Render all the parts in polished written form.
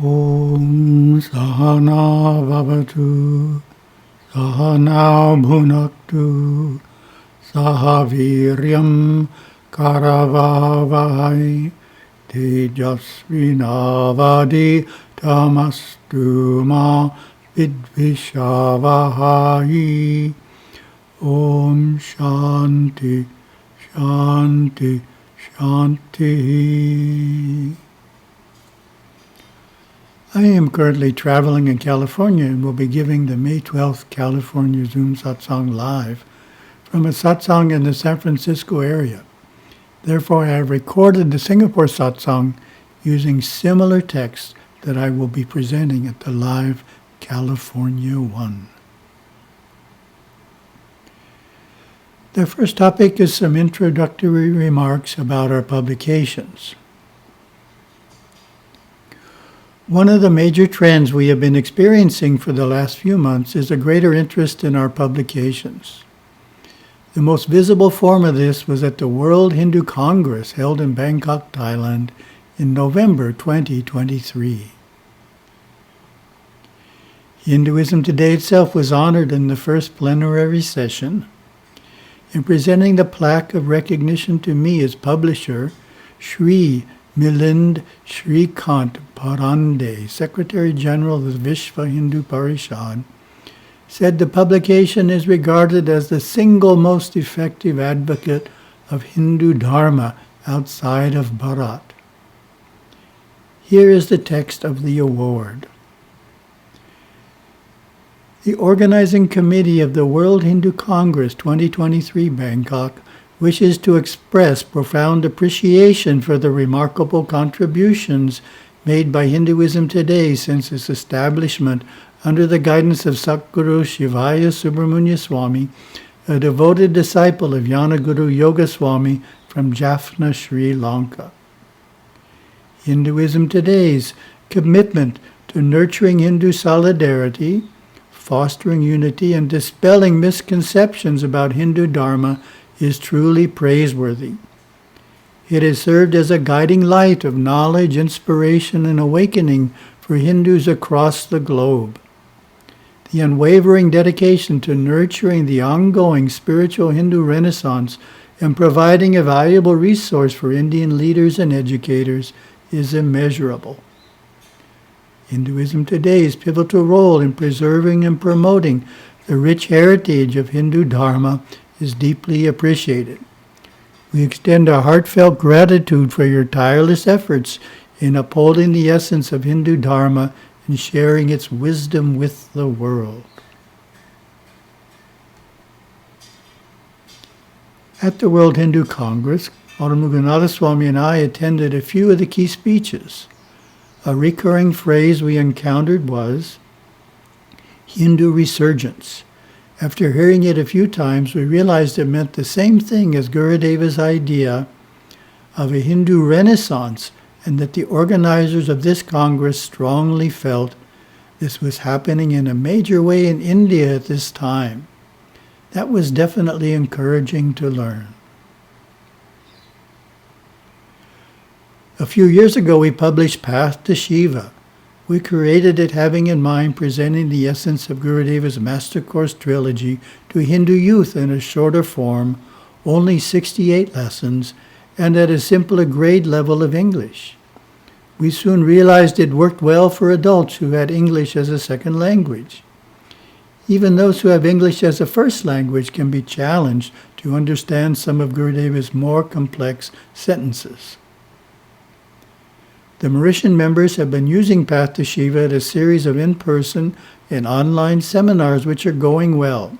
Om Sahana Vavatu Sahana Bhunaktu Sahaviryam Karavavahai Tejasvinavadi Tamastu Ma Vidvishavahai. Om Shanti Shanti Shanti. I am currently traveling in California and will be giving the May 12th California Zoom Satsang live from a satsang in the San Francisco area. Therefore, I have recorded the Singapore satsang using similar texts that I will be presenting at the live California one. The first topic is some introductory remarks about our publications. One of the major trends we have been experiencing for the last few months is a greater interest in our publications. The most visible form of this was at the World Hindu Congress held in Bangkok, Thailand in November 2023. Hinduism Today itself was honored in the first plenary session. In presenting the plaque of recognition to me as publisher, Sri Milind Shrikant Parande, Secretary General of the Vishva Hindu Parishad, said the publication is regarded as the single most effective advocate of Hindu Dharma outside of Bharat. Here is the text of the award. The organizing committee of the World Hindu Congress 2023 Bangkok wishes to express profound appreciation for the remarkable contributions made by Hinduism Today since its establishment under the guidance of Satguru Shivaya Subramanya Swami, a devoted disciple of Yanaguru Yoga Swami from Jaffna, Sri Lanka. Hinduism Today's commitment to nurturing Hindu solidarity, fostering unity, and dispelling misconceptions about Hindu Dharma is truly praiseworthy. It has served as a guiding light of knowledge, inspiration, and awakening for Hindus across the globe. The unwavering dedication to nurturing the ongoing spiritual Hindu renaissance and providing a valuable resource for Indian leaders and educators is immeasurable. Hinduism Today's pivotal role in preserving and promoting the rich heritage of Hindu Dharma is deeply appreciated. We extend our heartfelt gratitude for your tireless efforts in upholding the essence of Hindu Dharma and sharing its wisdom with the world. At the World Hindu Congress, Aum Swami and I attended a few of the key speeches. A recurring phrase we encountered was Hindu resurgence. After hearing it a few times, we realized it meant the same thing as Gurudeva's idea of a Hindu renaissance, and that the organizers of this Congress strongly felt this was happening in a major way in India at this time. That was definitely encouraging to learn. A few years ago, we published Path to Shiva. We created it having in mind presenting the essence of Gurudeva's Master Course Trilogy to Hindu youth in a shorter form, only 68 lessons, and at a simpler grade level of English. We soon realized it worked well for adults who had English as a second language. Even those who have English as a first language can be challenged to understand some of Gurudeva's more complex sentences. The Mauritian members have been using Path to Shiva at a series of in-person and online seminars which are going well.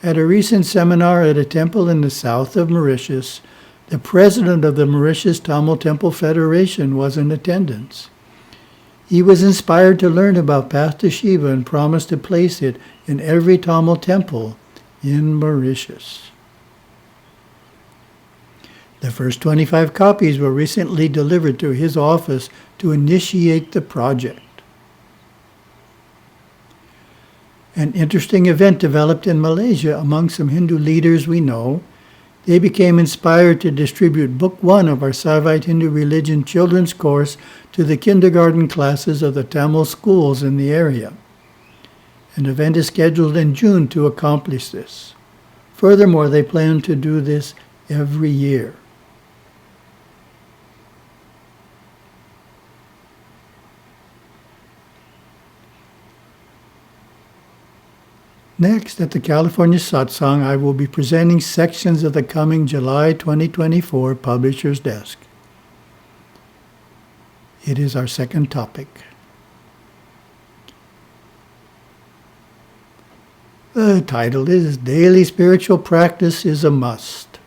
At a recent seminar at a temple in the south of Mauritius, the president of the Mauritius Tamil Temple Federation was in attendance. He was inspired to learn about Path to Shiva and promised to place it in every Tamil temple in Mauritius. The first 25 copies were recently delivered to his office to initiate the project. An interesting event developed in Malaysia among some Hindu leaders we know. they became inspired to distribute Book 1 of our Saivite Hindu Religion children's course to the kindergarten classes of the Tamil schools in the area. An event is scheduled in June to accomplish this. Furthermore, they plan to do this every year. Next, at the California Satsang, I will be presenting sections of the coming July 2024 Publisher's Desk. It is our second topic. The title is Daily Spiritual Practice is a Must.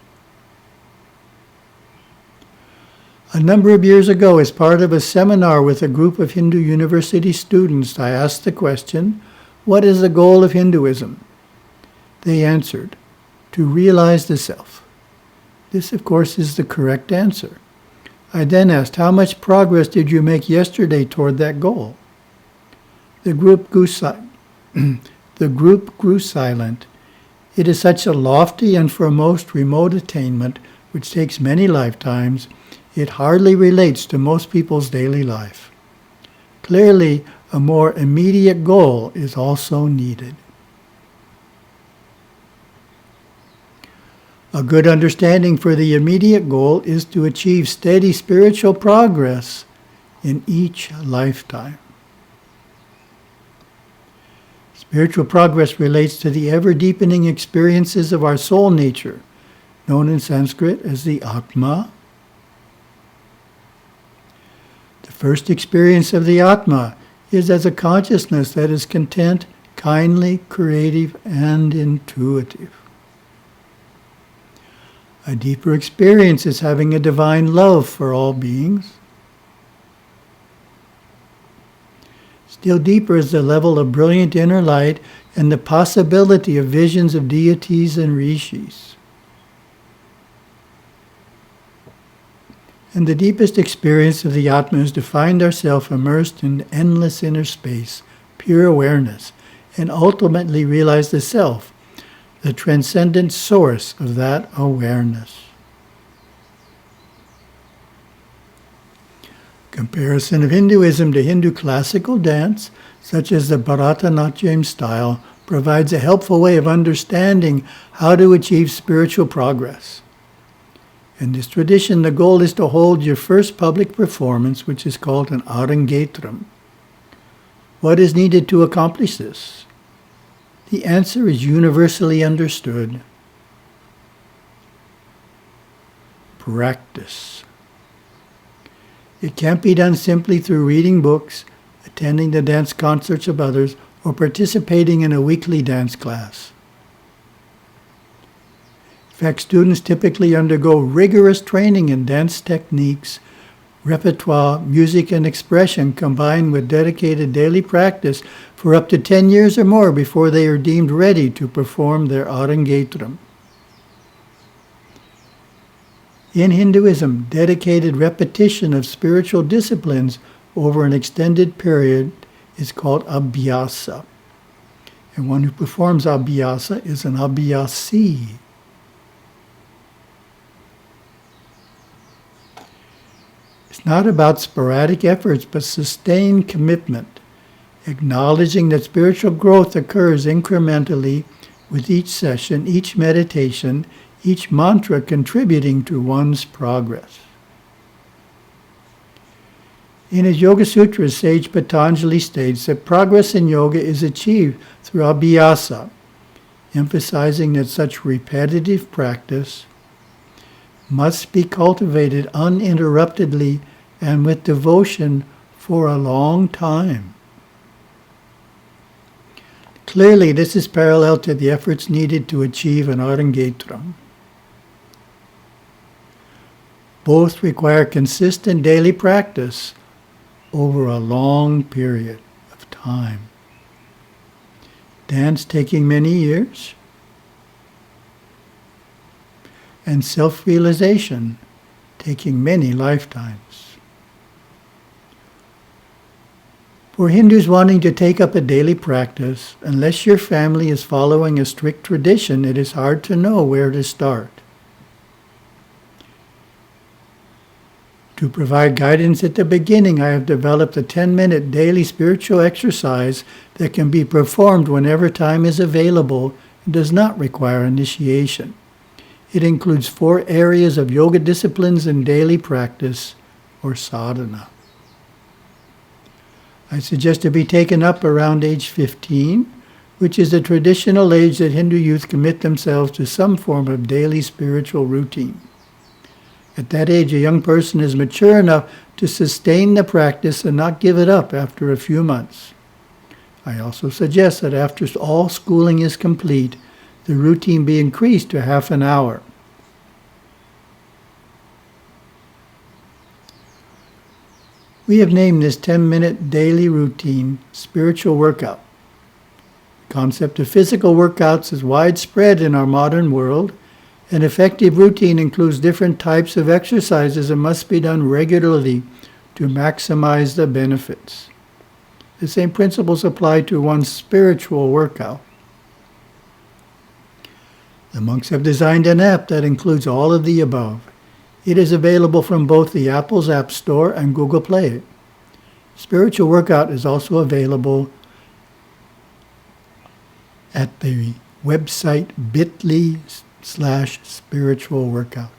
A number of years ago, as part of a seminar with a group of Hindu university students, I asked the question, what is the goal of Hinduism? They answered, to realize the self. This, of course, is the correct answer. I then asked, how much progress did you make yesterday toward that goal? The group grew silent. It is such a lofty and for most remote attainment, which takes many lifetimes, it hardly relates to most people's daily life. Clearly, a more immediate goal is also needed. A good understanding for the immediate goal is to achieve steady spiritual progress in each lifetime. Spiritual progress relates to the ever-deepening experiences of our soul nature, known in Sanskrit as the Atma. The first experience of the Atma is as a consciousness that is content, kindly, creative, and intuitive. A deeper experience is having a divine love for all beings. Still deeper is the level of brilliant inner light and the possibility of visions of deities and rishis. And the deepest experience of the Atma is to find ourselves immersed in endless inner space, pure awareness, and ultimately realize the self, the transcendent source of that awareness. Comparison of Hinduism to Hindu classical dance, such as the Bharatanatyam style, provides a helpful way of understanding how to achieve spiritual progress. In this tradition, the goal is to hold your first public performance, which is called an arangetram. What is needed to accomplish this? The answer is universally understood. Practice. It can't be done simply through reading books, attending the dance concerts of others, or participating in a weekly dance class. In fact, students typically undergo rigorous training in dance techniques, repertoire, music, and expression combined with dedicated daily practice for up to 10 years or more before they are deemed ready to perform their arangetram. In Hinduism, dedicated repetition of spiritual disciplines over an extended period is called abhyasa. And one who performs abhyasa is an abhyasi. It's not about sporadic efforts, but sustained commitment, acknowledging that spiritual growth occurs incrementally with each session, each meditation, each mantra contributing to one's progress. In his Yoga Sutras, sage Patanjali states that progress in yoga is achieved through abhyasa, emphasizing that such repetitive practice must be cultivated uninterruptedly and with devotion for a long time. Clearly, this is parallel to the efforts needed to achieve an arangetram. Both require consistent daily practice over a long period of time. Dance taking many years, and self-realization taking many lifetimes. For Hindus wanting to take up a daily practice, unless your family is following a strict tradition, it is hard to know where to start. To provide guidance at the beginning, I have developed a 10-minute daily spiritual exercise that can be performed whenever time is available and does not require initiation. It includes 4 areas of yoga disciplines and daily practice, or sadhana. I suggest it be taken up around age 15, which is the traditional age that Hindu youth commit themselves to some form of daily spiritual routine. At that age, a young person is mature enough to sustain the practice and not give it up after a few months. I also suggest that after all schooling is complete, the routine be increased to half an hour. We have named this 10-minute daily routine spiritual workout. The concept of physical workouts is widespread in our modern world. An effective routine includes different types of exercises and must be done regularly to maximize the benefits. The same principles apply to one's spiritual workout. The monks have designed an app that includes all of the above. It is available from both the Apple's App Store and Google Play. Spiritual Workout is also available at the website bit.ly/spiritual workout.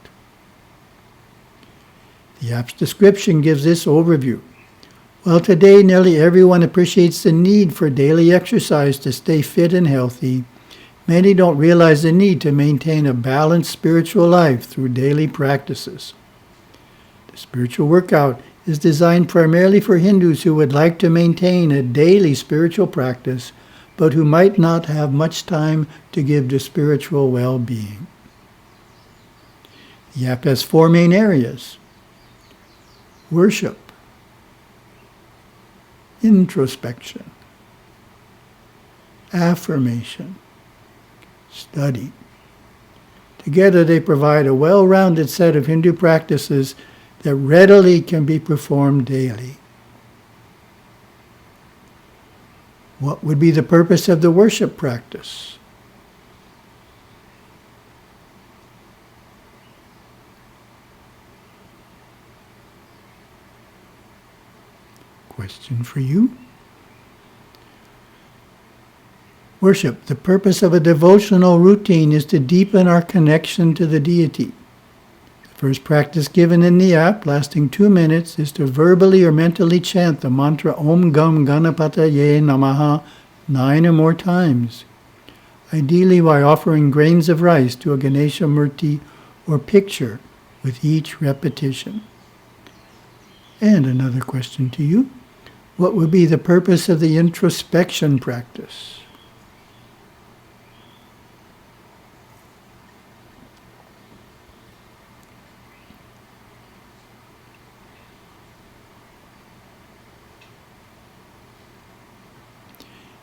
The app's description gives this overview. While today nearly everyone appreciates the need for daily exercise to stay fit and healthy, many don't realize the need to maintain a balanced spiritual life through daily practices. The spiritual workout is designed primarily for Hindus who would like to maintain a daily spiritual practice, but who might not have much time to give to spiritual well-being. The app has 4 main areas: worship, introspection, affirmation, study. Together they provide a well-rounded set of Hindu practices that readily can be performed daily. What would be the purpose of the worship practice? Question for you. Worship. The purpose of a devotional routine is to deepen our connection to the deity. The first practice given in the app, lasting 2 minutes, is to verbally or mentally chant the mantra Om Gam Ganapataye Namaha 9 or more times, ideally by offering grains of rice to a Ganesha Murti or picture with each repetition. And another question to you. What would be the purpose of the introspection practice?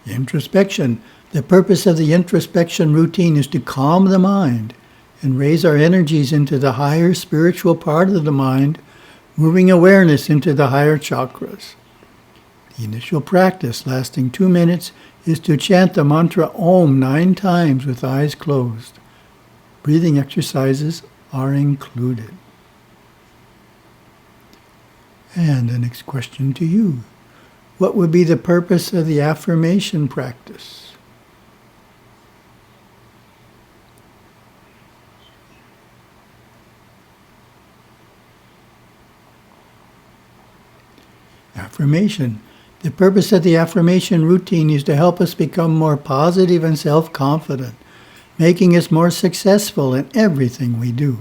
Introspection. The purpose of the introspection routine is to calm the mind and raise our energies into the higher spiritual part of the mind, moving awareness into the higher chakras. The initial practice, lasting 2 minutes, is to chant the mantra Om 9 times with eyes closed. Breathing exercises are included. And the next question to you. What would be the purpose of the affirmation practice? Affirmation. The purpose of the affirmation routine is to help us become more positive and self-confident, making us more successful in everything we do.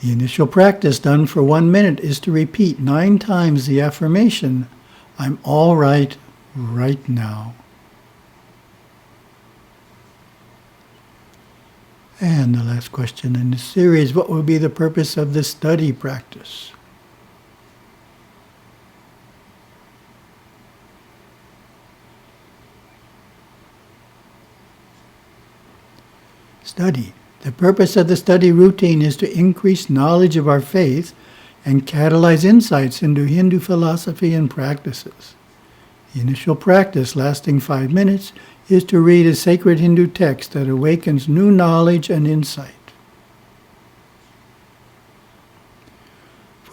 The initial practice done for 1 minute is to repeat 9 times the affirmation, I'm all right now. And the last question in this series, what would be the purpose of the study practice? Study. The purpose of the study routine is to increase knowledge of our faith and catalyze insights into Hindu philosophy and practices. The initial practice, lasting 5 minutes, is to read a sacred Hindu text that awakens new knowledge and insight.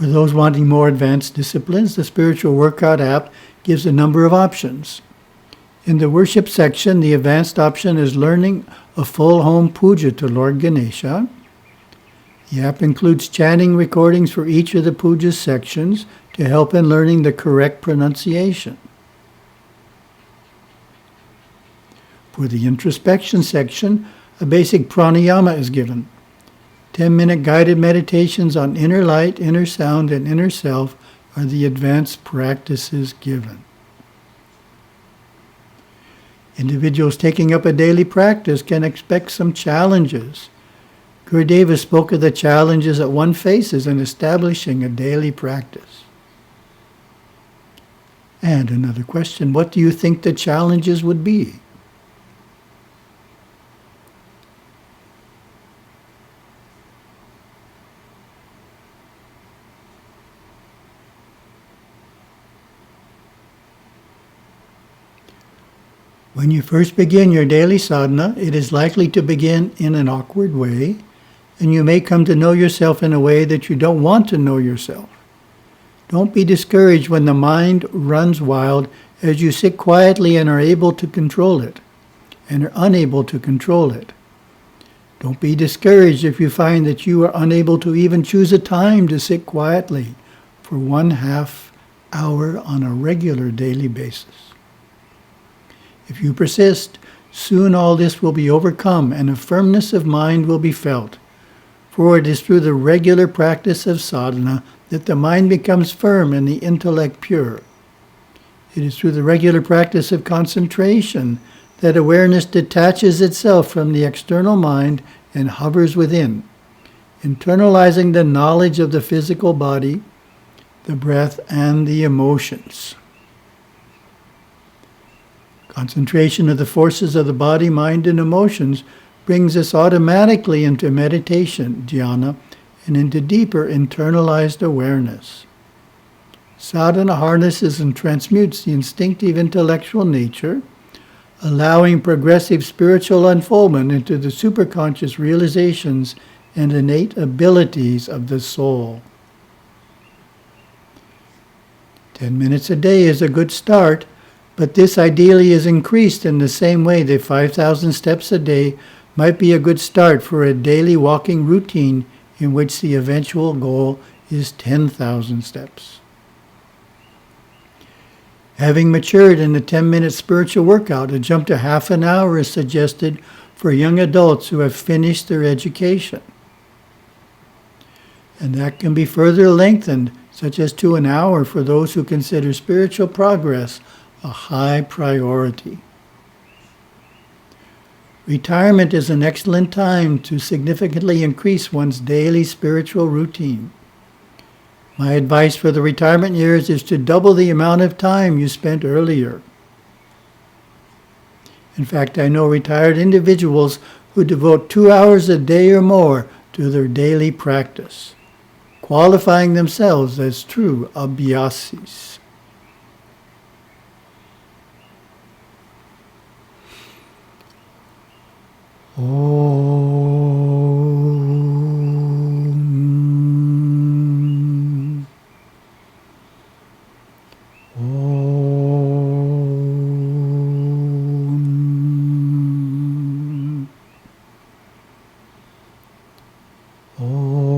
For those wanting more advanced disciplines, the Spiritual Workout app gives a number of options. In the worship section, the advanced option is learning a full home puja to Lord Ganesha. The app includes chanting recordings for each of the puja sections to help in learning the correct pronunciation. For the introspection section, a basic pranayama is given. 10-minute guided meditations on inner light, inner sound, and inner self are the advanced practices given. Individuals taking up a daily practice can expect some challenges. Gurudeva spoke of the challenges that one faces in establishing a daily practice. And another question, what do you think the challenges would be? When you first begin your daily sadhana, it is likely to begin in an awkward way, and you may come to know yourself in a way that you don't want to know yourself. Don't be discouraged when the mind runs wild as you sit quietly and are able to control it, and are unable to control it. Don't be discouraged if you find that you are unable to even choose a time to sit quietly for 1/2 hour on a regular daily basis. If you persist, soon all this will be overcome and a firmness of mind will be felt. For it is through the regular practice of sadhana that the mind becomes firm and the intellect pure. It is through the regular practice of concentration that awareness detaches itself from the external mind and hovers within, internalizing the knowledge of the physical body, the breath, and the emotions. Concentration of the forces of the body, mind, and emotions brings us automatically into meditation, dhyana, and into deeper internalized awareness. Sadhana harnesses and transmutes the instinctive intellectual nature, allowing progressive spiritual unfoldment into the superconscious realizations and innate abilities of the soul. 10 minutes a day is a good start, but this ideally is increased in the same way that 5,000 steps a day might be a good start for a daily walking routine in which the eventual goal is 10,000 steps. Having matured in the 10-minute spiritual workout, a jump to half an hour is suggested for young adults who have finished their education. And that can be further lengthened, such as to an hour for those who consider spiritual progress a high priority. Retirement is an excellent time to significantly increase one's daily spiritual routine. My advice for the retirement years is to double the amount of time you spent earlier. In fact, I know retired individuals who devote 2 hours a day or more to their daily practice, qualifying themselves as true abhyasis. Om. Om. Om.